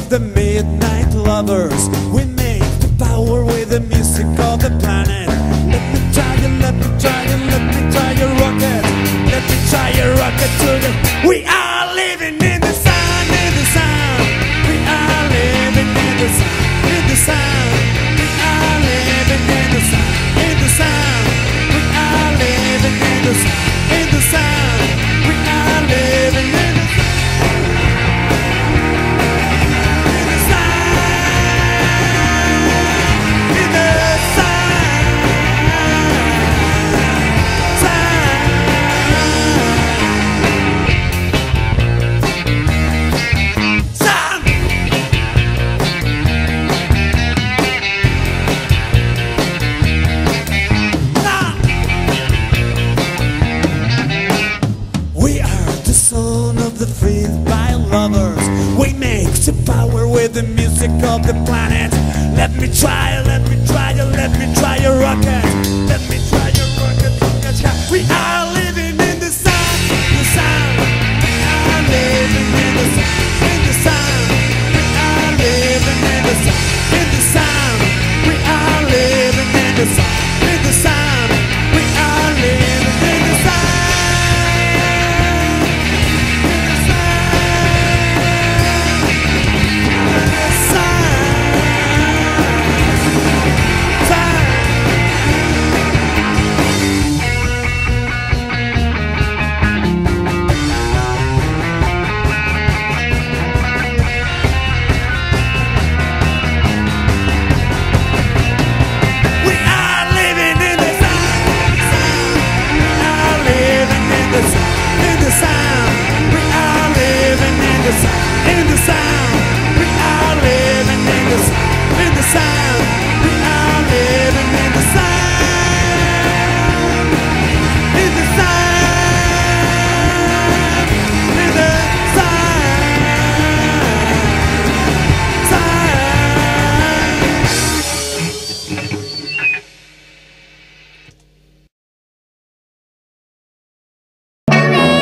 The midnight lovers, we make the power with the music of the planet. Let me try you, let me try you, let me try your rocket. Let me try your rocket to the. We are living in the sun, in the sun. We are living in the sun, in the sun. We are living in the sun, in the sun. We are living in the sun, in the sun. We are living in the sun. We make the power with the music of the planet. Let me try, let me try, let me try your rocket. Let me try your rocket. We are living in the sun, the sun. We are living in the sun, in the sun. We are living in the sun, in the sun. We are living in the sun, in the sun. We are living in the sun.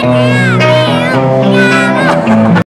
Bye.